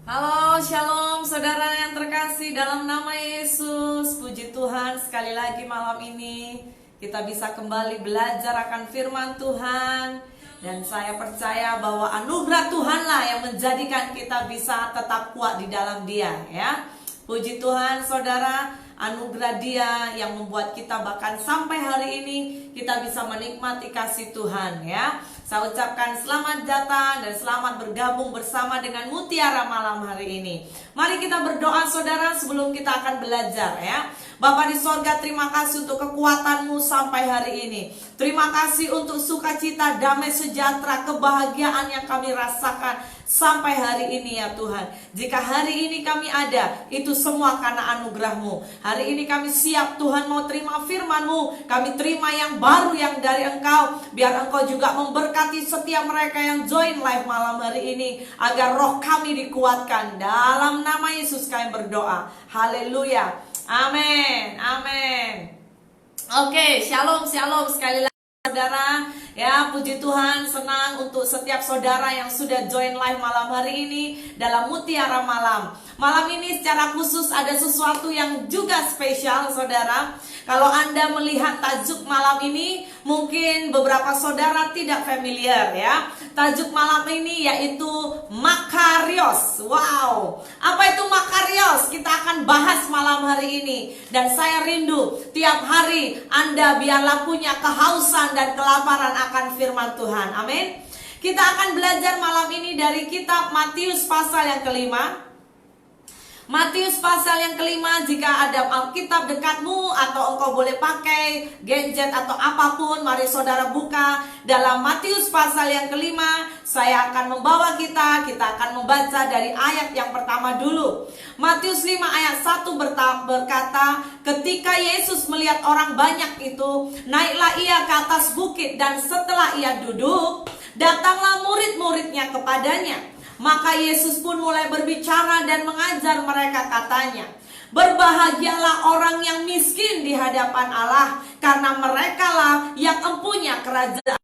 Halo, shalom saudara yang terkasih dalam nama Yesus. Puji Tuhan, sekali lagi malam ini kita bisa kembali belajar akan firman Tuhan. Dan saya percaya bahwa anugerah Tuhanlah yang menjadikan kita bisa tetap kuat di dalam Dia, ya. Puji Tuhan saudara, anugerah Dia yang membuat kita bahkan sampai hari ini kita bisa menikmati kasih Tuhan, ya. Saya ucapkan selamat datang dan selamat bergabung bersama dengan Mutiara malam hari ini. Mari kita berdoa saudara sebelum kita akan belajar, ya. Bapa di sorga, terima kasih untuk kekuatan-Mu sampai hari ini. Terima kasih untuk sukacita, damai sejahtera, kebahagiaan yang kami rasakan sampai hari ini, ya Tuhan. Jika hari ini kami ada, itu semua karena anugerah-Mu. Hari ini kami siap Tuhan mau terima firman-Mu. Kami terima yang baru yang dari Engkau. Biar Engkau juga memberkati setiap mereka yang join live malam hari ini, agar roh kami dikuatkan. Dalam nama Yesus kami berdoa. Haleluya. Amin. Amin. Oke, shalom sekali lagi saudara. Ya, puji Tuhan, senang untuk setiap saudara yang sudah join live malam hari ini dalam Mutiara Malam. Malam ini secara khusus ada sesuatu yang juga spesial saudara. Kalau Anda melihat tajuk malam ini, mungkin beberapa saudara tidak familiar, ya. Tajuk malam ini yaitu Makarios. Wow, apa itu Makarios? Kita akan bahas malam hari ini. Dan saya rindu tiap hari Anda biarlah punya kehausan dan kelaparan akan firman Tuhan. Amin. Kita akan belajar malam ini dari kitab Matius pasal yang kelima. Matius pasal yang kelima. Jika ada Alkitab dekatmu atau engkau boleh pakai gadget atau apapun, mari saudara buka dalam Matius pasal yang kelima. Saya akan membawa kita akan membaca dari ayat yang pertama dulu. Matius 5 ayat 1 berkata, ketika Yesus melihat orang banyak itu, naiklah ia ke atas bukit, dan setelah ia duduk, datanglah murid-muridnya kepadanya. Maka Yesus pun mulai berbicara dan mengajar mereka, katanya, berbahagialah orang yang miskin di hadapan Allah, karena merekalah yang empunya kerajaan.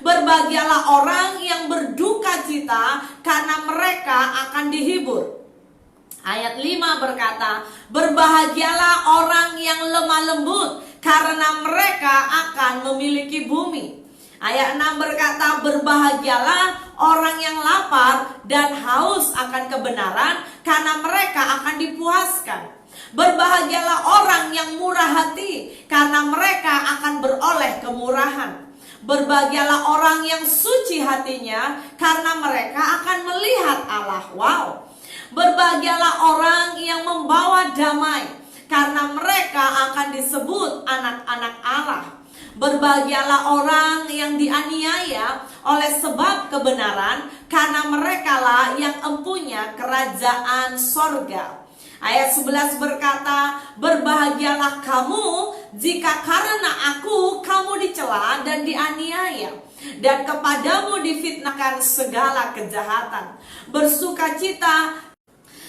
Berbahagialah orang yang berduka cita, karena mereka akan dihibur. Ayat 5 berkata, berbahagialah orang yang lemah lembut, karena mereka akan memiliki bumi. Ayat 6 berkata, berbahagialah orang yang lapar dan haus akan kebenaran, karena mereka akan dipuaskan. Berbahagialah orang yang murah hati, karena mereka akan beroleh kemurahan. Berbahagialah orang yang suci hatinya, karena mereka akan melihat Allah. Wow. Berbahagialah orang yang membawa damai, karena mereka akan disebut anak-anak Allah. Berbahagialah orang yang dianiaya oleh sebab kebenaran, karena merekalah yang empunya kerajaan sorga. Ayat 11 berkata, berbahagialah kamu jika karena aku kamu dicela dan dianiaya, dan kepadamu difitnahkan segala kejahatan. Bersukacita.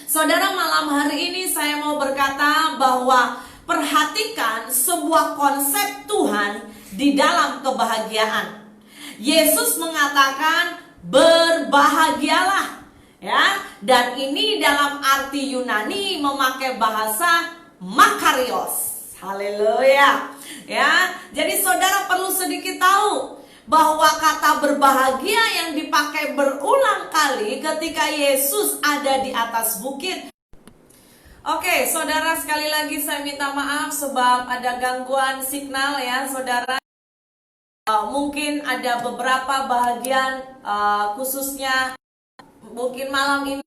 Saudara, malam hari ini saya mau berkata bahwa perhatikan sebuah konsep Tuhan di dalam kebahagiaan. Yesus mengatakan berbahagialah, ya, dan ini dalam arti Yunani memakai bahasa Makarios. Haleluya. Ya, jadi saudara perlu sedikit tahu bahwa kata berbahagia yang dipakai berulang kali ketika Yesus ada di atas bukit. Oke, saudara, sekali lagi saya minta maaf sebab ada gangguan signal, ya saudara. Mungkin ada beberapa bahagian khususnya mungkin malam ini,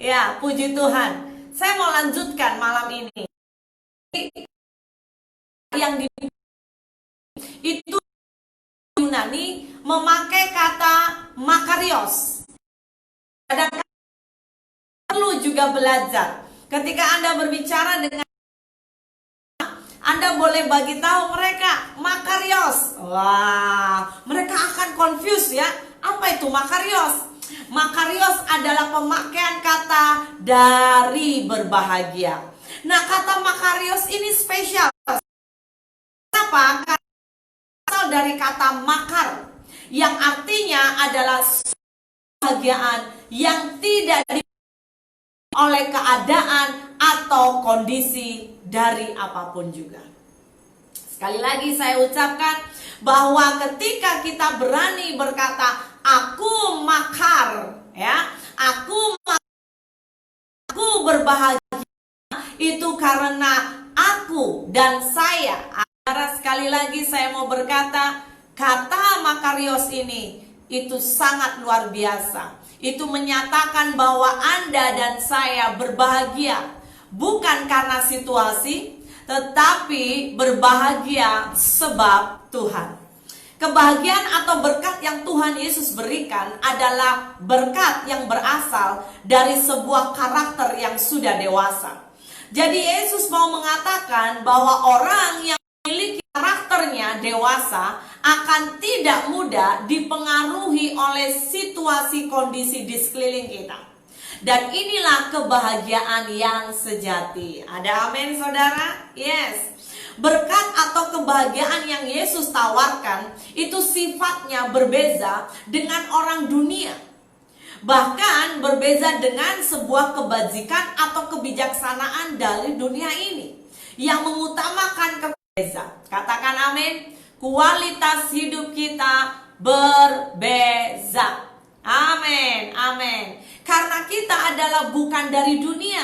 ya, puji Tuhan. Saya mau lanjutkan malam ini. Yang itu Yunani memakai kata Makarios. Ada perlu juga belajar. Ketika Anda berbicara dengan, Anda boleh bagi tahu mereka Makarios. Wah, mereka akan confuse, ya. Apa itu Makarios? Makarios adalah pemakaian kata dari berbahagia. Nah, kata Makarios ini spesial. Kenapa? Karena asal dari kata makar, yang artinya adalah kebahagiaan yang tidak oleh keadaan atau kondisi dari apapun juga. Sekali lagi saya ucapkan bahwa ketika kita berani berkata aku makar, ya, aku berbahagia, itu karena aku dan saya. Sekali lagi saya mau berkata, kata makarios ini itu sangat luar biasa. Itu menyatakan bahwa Anda dan saya berbahagia bukan karena situasi, tetapi berbahagia sebab Tuhan. Kebahagiaan atau berkat yang Tuhan Yesus berikan adalah berkat yang berasal dari sebuah karakter yang sudah dewasa. Jadi Yesus mau mengatakan bahwa orang yang memiliki karakternya dewasa akan tidak mudah dipengaruhi oleh situasi kondisi di sekeliling kita. Dan inilah kebahagiaan yang sejati. Ada amin saudara? Yes. Berkat atau kebahagiaan yang Yesus tawarkan itu sifatnya berbeza dengan orang dunia. Bahkan berbeza dengan sebuah kebajikan atau kebijaksanaan dari dunia ini yang mengutamakan berbeza. Katakan amin. Kualitas hidup kita berbeza. Amin, amin. Karena kita adalah bukan dari dunia.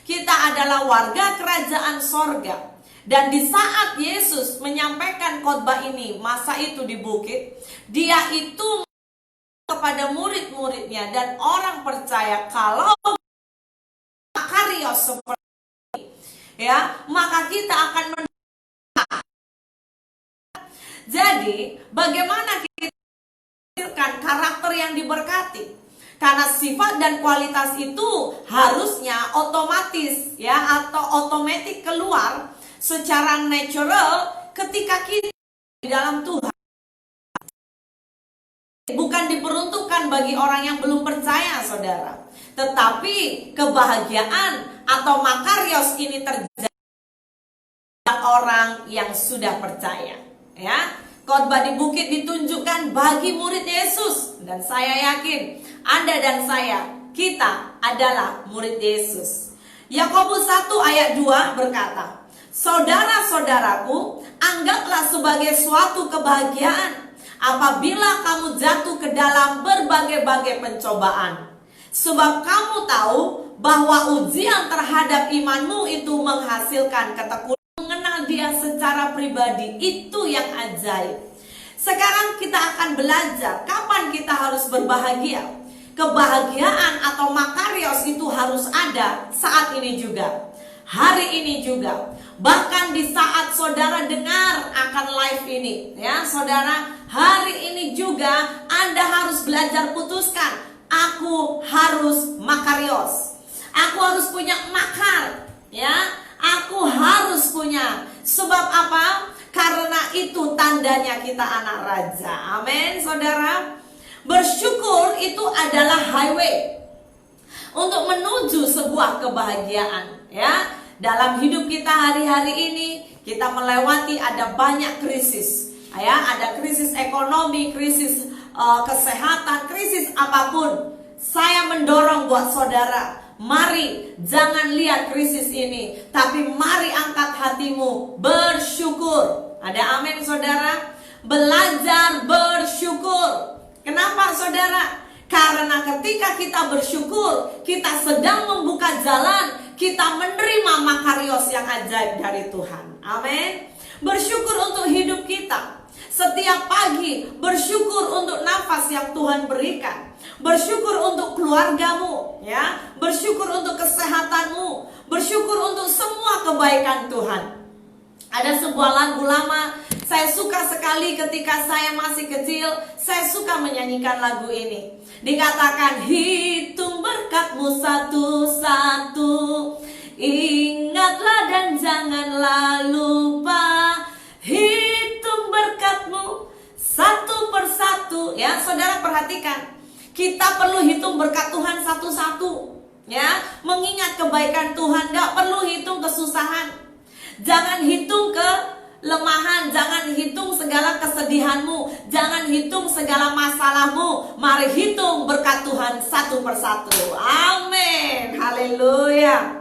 Kita adalah warga kerajaan sorga. Dan di saat Yesus menyampaikan khotbah ini, masa itu di bukit, dia itu kepada murid-muridnya dan orang percaya kalau makarios seperti ini, ya, maka kita akan jadi bagaimana kita menghasilkan karakter yang diberkati? Karena sifat dan kualitas itu harusnya otomatis, ya, atau otomatis keluar secara natural ketika kita di dalam Tuhan. Bukan diperuntukkan bagi orang yang belum percaya, saudara. Tetapi kebahagiaan atau makarios ini terjadi orang yang sudah percaya, ya. Khotbah di bukit ditunjukkan bagi murid Yesus, dan saya yakin Anda dan saya, kita adalah murid Yesus. Yakobus 1 ayat 2 berkata, saudara-saudaraku, anggaplah sebagai suatu kebahagiaan apabila kamu jatuh ke dalam berbagai-bagai pencobaan. Sebab kamu tahu bahwa ujian terhadap imanmu itu menghasilkan ketekunan. Mengenal dia secara pribadi, itu yang ajaib. Sekarang kita akan belajar kapan kita harus berbahagia. Kebahagiaan atau makarios itu harus ada saat ini juga, hari ini juga. Bahkan di saat saudara dengar akan live ini, ya saudara, hari ini juga Anda harus belajar putuskan, aku harus makarios. Aku harus punya makar, ya. Aku harus punya. Sebab apa? Karena itu tandanya kita anak raja. Amin, saudara. Bersyukur itu adalah highway untuk menuju sebuah kebahagiaan, ya. Dalam hidup kita hari-hari ini, kita melewati ada banyak krisis, ya. Ada krisis ekonomi, krisis kesehatan, krisis apapun. Saya mendorong buat saudara, mari jangan lihat krisis ini, tapi mari angkat hatimu bersyukur. Ada amin saudara? Belajar bersyukur. Kenapa saudara? Karena ketika kita bersyukur, kita sedang membuka jalan, kita menerima makarios yang ajaib dari Tuhan. Amin. Bersyukur untuk hidup kita. Setiap pagi bersyukur untuk nafas yang Tuhan berikan. Bersyukur untuk keluargamu, ya. Bersyukur untuk kesehatanmu. Bersyukur untuk semua kebaikan Tuhan. Ada sebuah lagu lama, saya suka sekali ketika saya masih kecil. Saya suka menyanyikan lagu ini. Dikatakan, hitung berkatmu satu-satu, ingatlah dan janganlah lupa. Hitung berkatmu satu persatu. Ya, saudara perhatikan, kita perlu hitung berkat Tuhan satu-satu, ya. Mengingat kebaikan Tuhan, gak perlu hitung kesusahan. Jangan hitung kelemahan, jangan hitung segala kesedihanmu, jangan hitung segala masalahmu. Mari hitung berkat Tuhan satu persatu. Amin. Haleluya.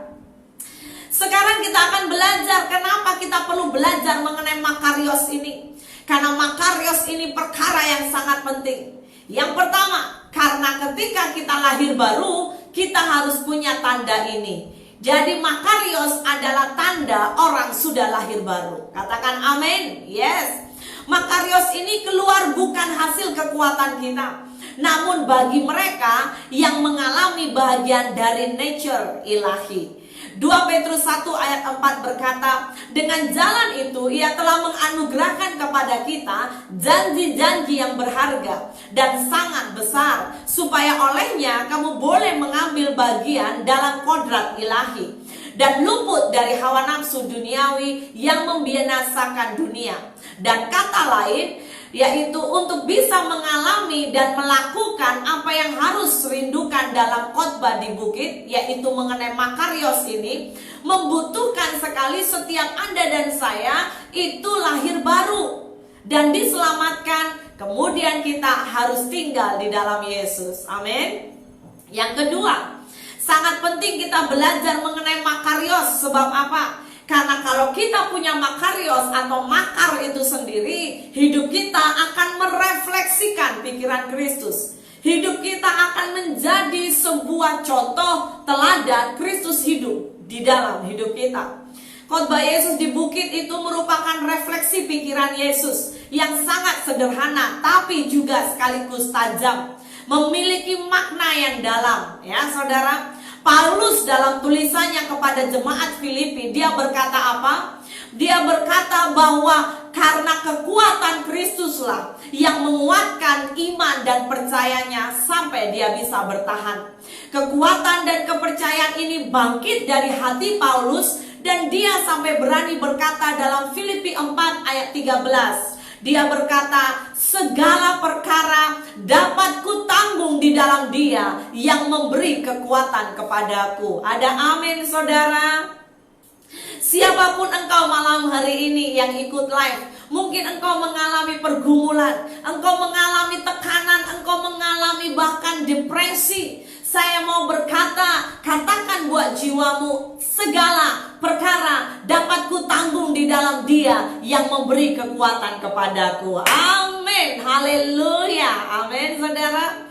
Sekarang kita akan belajar kenapa kita perlu belajar mengenai makarios ini. Karena makarios ini perkara yang sangat penting. Yang pertama, karena ketika kita lahir baru, kita harus punya tanda ini. Jadi makarios adalah tanda orang sudah lahir baru. Katakan amin. Yes. Makarios ini keluar bukan hasil kekuatan kita, namun bagi mereka yang mengalami bagian dari nature ilahi. 2 Petrus 1 ayat 4 berkata, dengan jalan itu ia telah menganugerahkan kepada kita janji-janji yang berharga dan sangat besar, supaya olehnya kamu boleh mengambil bagian dalam kodrat ilahi dan luput dari hawa nafsu duniawi yang membinasakan dunia. Dan kata lain, yaitu untuk bisa mengalami dan melakukan apa yang harus rindukan dalam khotbah di bukit, yaitu mengenai makarios ini, membutuhkan sekali setiap Anda dan saya itu lahir baru dan diselamatkan. Kemudian kita harus tinggal di dalam Yesus. Amin. Yang kedua, sangat penting kita belajar mengenai makarios. Sebab apa? Karena kalau kita punya makarios atau makar itu sendiri, hidup kita akan merefleksikan pikiran Kristus. Hidup kita akan menjadi sebuah contoh teladan Kristus hidup di dalam hidup kita. Khotbah Yesus di bukit itu merupakan refleksi pikiran Yesus yang sangat sederhana tapi juga sekaligus tajam, memiliki makna yang dalam. Ya, saudara, Paulus dalam tulisannya kepada jemaat Filipi, dia berkata apa? Dia berkata bahwa karena kekuatan Kristuslah yang menguatkan iman dan percayanya sampai dia bisa bertahan. Kekuatan dan kepercayaan ini bangkit dari hati Paulus dan dia sampai berani berkata dalam Filipi 4 ayat 13. Dia berkata, segala perkara dapat kutanggung di dalam Dia yang memberi kekuatan kepadaku. Ada amin, saudara. Siapapun engkau malam hari ini yang ikut live, mungkin engkau mengalami pergumulan, engkau mengalami tekanan, engkau mengalami bahkan depresi. Saya mau berkata, katakan buat jiwamu, segala perkara dapat kutanggung di dalam Dia yang memberi kekuatan kepadaku. Amin. Haleluya. Amin, saudara.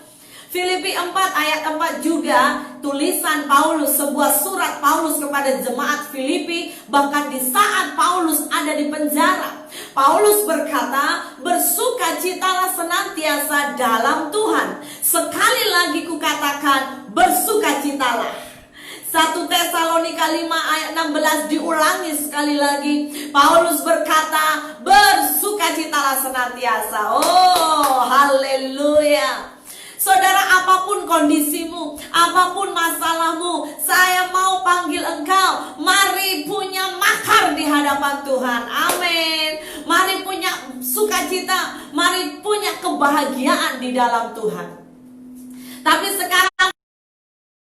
Filipi 4 ayat 4 juga tulisan Paulus, sebuah surat Paulus kepada jemaat Filipi. Bahkan di saat Paulus ada di penjara, Paulus berkata, bersukacitalah senantiasa dalam Tuhan. Sekali lagi kukatakan, bersukacitalah. 1 Tesalonika 5 ayat 16 diulangi sekali lagi. Paulus berkata, bersukacitalah senantiasa. Oh, haleluya. Saudara, apapun kondisimu, apapun masalahmu, saya mau panggil engkau, mari punya makar di hadapan Tuhan. Amin. Mari punya sukacita, mari punya kebahagiaan di dalam Tuhan. Tapi sekarang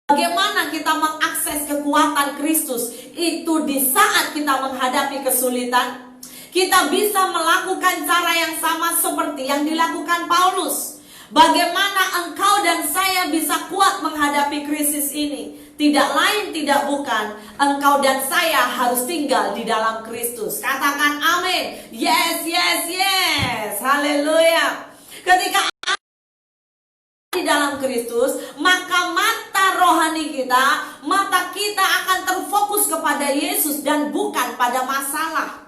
bagaimana kita mengakses kekuatan Kristus itu di saat kita menghadapi kesulitan? Kita bisa melakukan cara yang sama seperti yang dilakukan Paulus. Bagaimana engkau dan saya bisa kuat menghadapi krisis ini? Tidak lain tidak bukan, engkau dan saya harus tinggal di dalam Kristus. Katakan amin. Yes, yes, yes. Haleluya. Ketika di dalam Kristus, maka mata rohani kita, mata kita akan terfokus kepada Yesus dan bukan pada masalah.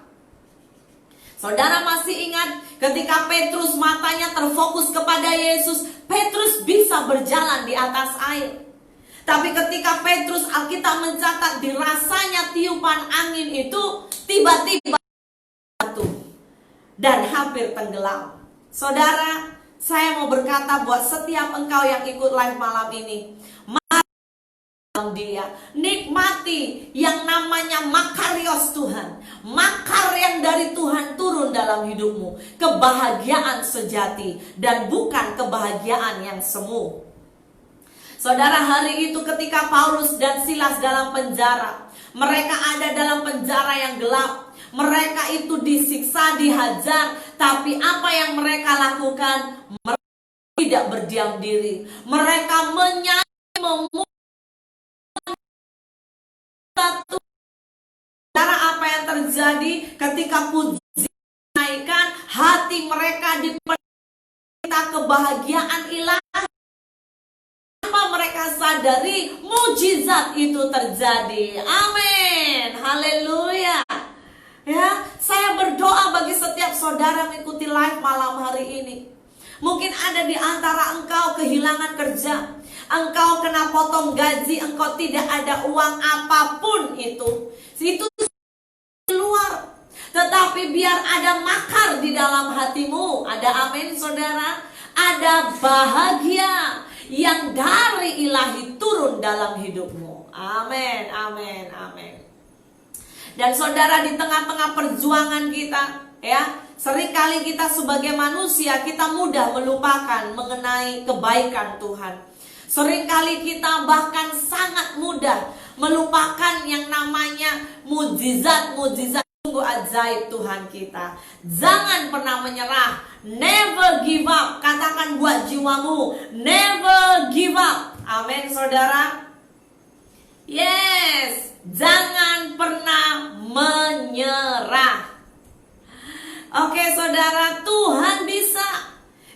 Saudara masih ingat ketika Petrus matanya terfokus kepada Yesus, Petrus bisa berjalan di atas air. Tapi ketika Petrus, Alkitab mencatat, dirasanya tiupan angin itu tiba-tiba jatuh dan hampir tenggelam. Saudara, saya mau berkata buat setiap engkau yang ikut live malam ini, Dia nikmati yang namanya makarios Tuhan, makar yang dari Tuhan turun dalam hidupmu, kebahagiaan sejati dan bukan kebahagiaan yang semu. Saudara, hari itu ketika Paulus dan Silas dalam penjara, mereka ada dalam penjara yang gelap, mereka itu disiksa, dihajar, tapi apa yang mereka lakukan? Mereka tidak berdiam diri, mereka menyanyi, terjadi ketika puji dinaikkan, hati mereka dipenuhi kebahagiaan ilahi. Tanpa mereka sadari, mujizat itu terjadi. Amin. Haleluya. Ya, saya berdoa bagi setiap saudara mengikuti live malam hari ini. Mungkin ada di antara engkau kehilangan kerja, engkau kena potong gaji, engkau tidak ada uang apapun itu di luar. Tetapi biar ada makar di dalam hatimu. Ada amin saudara. Ada bahagia yang dari ilahi turun dalam hidupmu. Amin, amin, amin. Dan saudara, di tengah-tengah perjuangan kita, ya, seringkali kita sebagai manusia, kita mudah melupakan mengenai kebaikan Tuhan. Seringkali kita bahkan sangat mudah melupakan yang namanya mujizat-mujizat sungguh ajaib Tuhan kita. Jangan pernah menyerah. Never give up. Katakan buat jiwamu, never give up. Amin saudara. Yes, jangan pernah menyerah. Oke saudara, Tuhan bisa.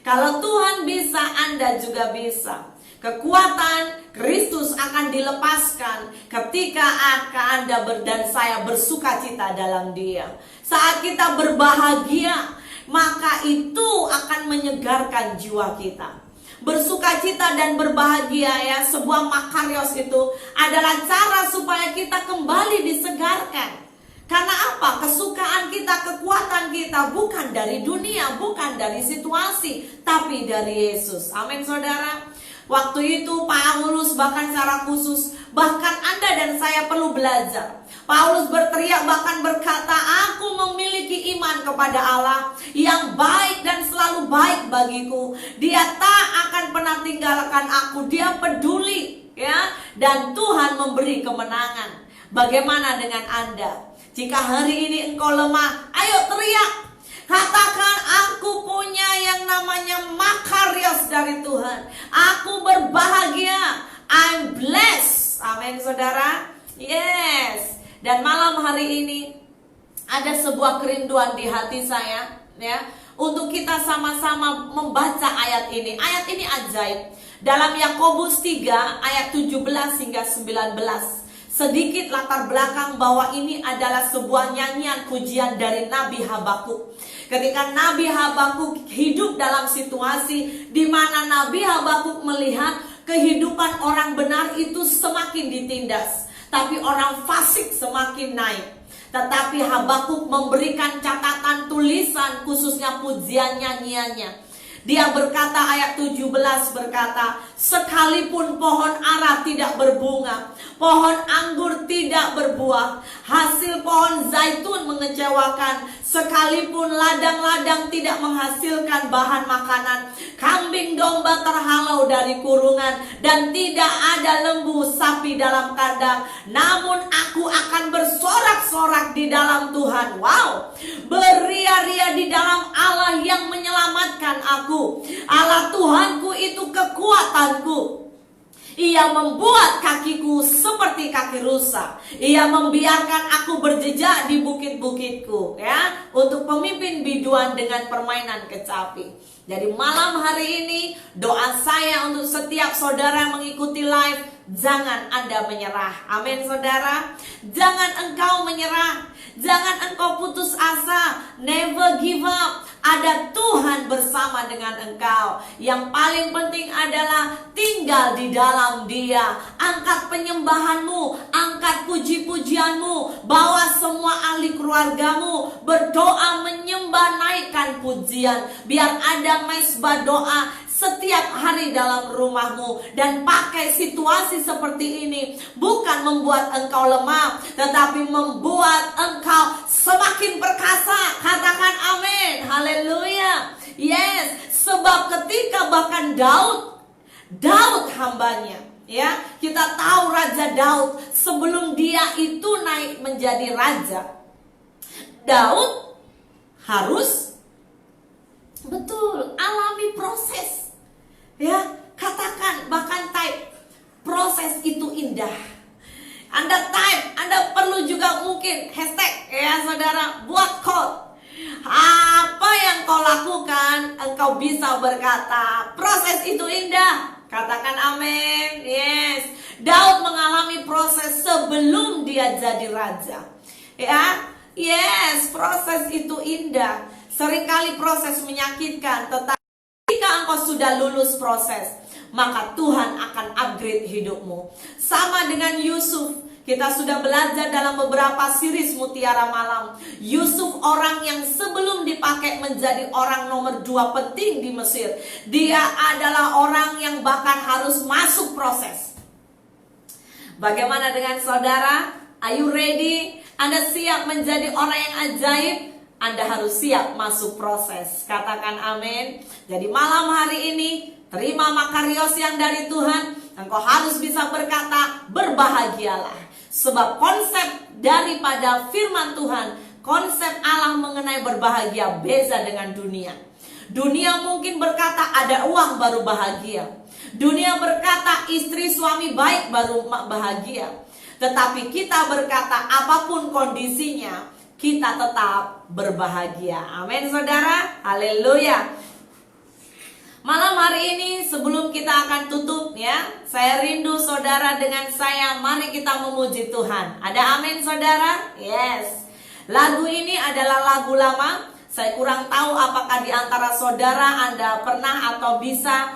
Kalau Tuhan bisa, Anda juga bisa. Kekuatan Kristus akan dilepaskan ketika Anda dan saya bersuka cita dalam Dia. Saat kita berbahagia, maka itu akan menyegarkan jiwa kita. Bersukacita dan berbahagia, ya, sebuah makarios itu adalah cara supaya kita kembali disegarkan. Karena apa? Kesukaan kita, kekuatan kita bukan dari dunia, bukan dari situasi, tapi dari Yesus. Amin saudara. Waktu itu Paulus bahkan secara khusus, bahkan Anda dan saya perlu belajar. Paulus berteriak bahkan berkata, aku memiliki iman kepada Allah yang baik dan selalu baik bagiku. Dia tak akan pernah tinggalkan aku. Dia peduli, ya, dan Tuhan memberi kemenangan. Bagaimana dengan Anda? Jika hari ini engkau lemah, ayo teriak. Katakan, aku punya yang namanya makarios dari Tuhan. Aku berbahagia. I'm blessed. Amin saudara. Yes. Dan malam hari ini ada sebuah kerinduan di hati saya, ya, untuk kita sama-sama membaca ayat ini. Ayat ini ajaib. Dalam Yakobus 3 ayat 17 hingga 19. Sedikit latar belakang bahwa ini adalah sebuah nyanyian pujian dari Nabi Habakuk. Ketika Nabi Habakuk hidup dalam situasi di mana Nabi Habakuk melihat kehidupan orang benar itu semakin ditindas, tapi orang fasik semakin naik. Tetapi Habakuk memberikan catatan tulisan, khususnya pujian nyanyiannya. Dia berkata, ayat 17 berkata, sekalipun pohon ara tidak berbunga, pohon anggur tidak berbuah, hasil pohon zaitun mengecewakan, sekalipun ladang-ladang tidak menghasilkan bahan makanan, kambing domba terhalau dari kurungan, dan tidak ada lembu sapi dalam kandang, namun aku akan bersorak-sorak di dalam Tuhan. Wow, beria-ria di dalam Allah yang menyelamatkan aku. Allah Tuhanku itu kekuatanku. Ia membuat kakiku seperti kaki rusa. Ia membiarkan aku berjejak di bukit-bukitku, ya, untuk pemimpin biduan dengan permainan kecapi. Jadi malam hari ini doa saya untuk setiap saudara yang mengikuti live, jangan Anda menyerah. Amin saudara. Jangan engkau menyerah. Jangan engkau putus asa. Never give up. Ada Tuhan bersama dengan engkau. Yang paling penting adalah tinggal di dalam Dia. Angkat penyembahanmu, angkat puji-pujianmu, bawa semua ahli keluargamu, berdoa, menyembah, naikkan pujian. Biar ada mesbah doa setiap hari dalam rumahmu. Dan pakai situasi seperti ini bukan membuat engkau lemah, tetapi membuat engkau semakin perkasa. Katakan amin. Haleluya. Yes. Sebab ketika bahkan Daud hambanya, ya, kita tahu Raja Daud sebelum dia itu naik menjadi raja, Daud harus betul alami proses. Ya, katakan, bahkan type, proses itu indah. Anda type, Anda perlu juga mungkin hashtag ya saudara, buat quote. Apa yang kau lakukan, engkau bisa berkata, proses itu indah. Katakan amin. Yes. Daud mengalami proses sebelum dia jadi raja. Ya. Yes, proses itu indah. Seringkali proses menyakitkan, tetapi jika engkau sudah lulus proses, maka Tuhan akan upgrade hidupmu. Sama dengan Yusuf. Kita sudah belajar dalam beberapa series Mutiara Malam. Yusuf orang yang sebelum dipakai menjadi orang nomor 2 penting di Mesir. Dia adalah orang yang bahkan harus masuk proses. Bagaimana dengan saudara? Are you ready? Anda siap menjadi orang yang ajaib? Anda harus siap masuk proses. Katakan amin. Jadi malam hari ini, terima makarios yang dari Tuhan. Engkau harus bisa berkata, berbahagialah. Sebab konsep daripada firman Tuhan, konsep Allah mengenai berbahagia beza dengan dunia. Dunia mungkin berkata ada uang baru bahagia. Dunia berkata istri suami baik baru bahagia. Tetapi kita berkata apapun kondisinya, kita tetap berbahagia. Amin saudara, haleluya. Malam hari ini sebelum kita akan tutup ya, saya rindu saudara dengan saya, mari kita memuji Tuhan. Ada amin saudara? Yes. Lagu ini adalah lagu lama. Saya kurang tahu apakah di antara saudara Anda pernah atau bisa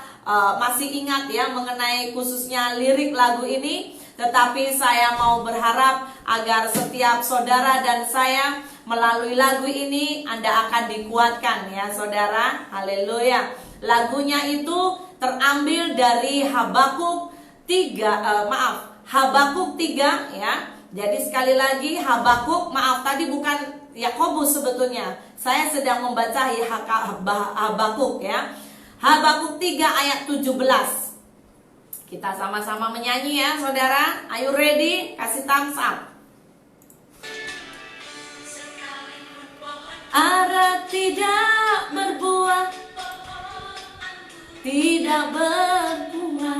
masih ingat ya mengenai khususnya lirik lagu ini. Tetapi saya mau berharap agar setiap saudara dan saya melalui lagu ini Anda akan dikuatkan ya saudara. Haleluya. Lagunya itu terambil dari Habakuk 3 ya. Jadi sekali lagi Habakuk, maaf tadi bukan Yakobus sebetulnya. Saya sedang membaca Habakuk ya. Habakuk 3 ayat 17. Kita sama-sama menyanyi ya saudara. Are you ready? Kasih thumbs up. Ara tidak berbuah, tidak berbunga,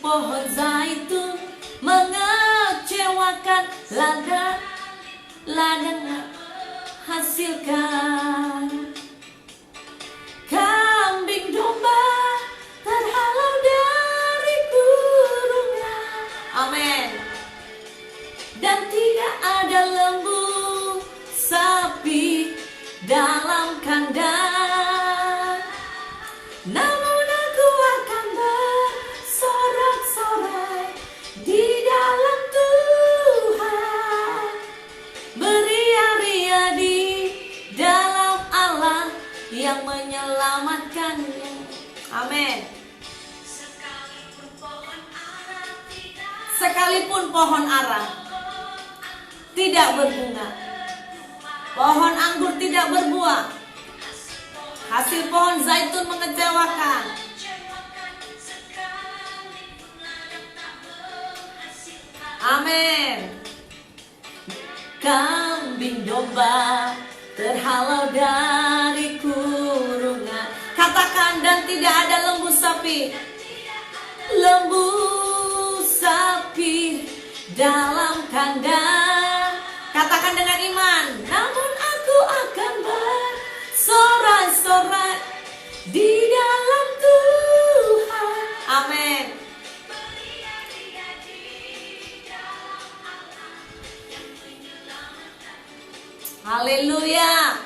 pohon zaitun mengecewakan, ladang hasilkan, kambing domba terhalau dari kurungan. Amin. Dan tidak ada lembu sapi dalam kandang, namun aku akan bersorak-sorai di dalam Tuhan, beria-ria di dalam Allah yang menyelamatkannya. Amin. Sekalipun pohon ara tidak berbunga, pohon anggur tidak berbuah, hasil pohon zaitun mengecewakan, amin. Kambing domba terhalau dari kurungan. Katakan, dan tidak ada lembu sapi dalam kandang. Katakan dengan iman, namun aku akan bersorak-sorai di dalam Tuhan. Amin. Haleluya.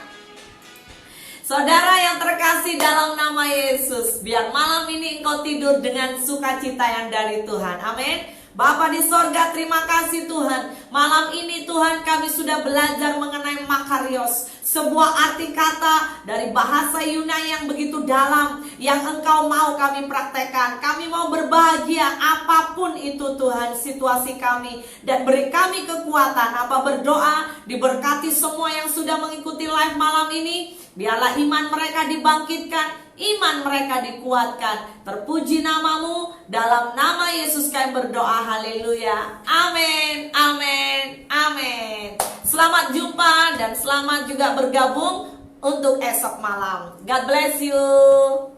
Saudara yang terkasih dalam nama Yesus, biar malam ini engkau tidur dengan sukacita yang dari Tuhan. Amin. Bapa di sorga, terima kasih Tuhan. Malam ini Tuhan kami sudah belajar mengenai makarios, sebuah arti kata dari bahasa Yunani yang begitu dalam, yang Engkau mau kami praktekkan. Kami mau berbahagia apapun itu Tuhan situasi kami, dan beri kami kekuatan. Apa berdoa diberkati semua yang sudah mengikuti live malam ini. Biarlah iman mereka dibangkitkan, iman mereka dikuatkan. Terpuji namamu, dalam nama Yesus kami berdoa, haleluya, amin, amin, amin. Selamat jumpa dan selamat juga bergabung untuk esok malam. God bless you.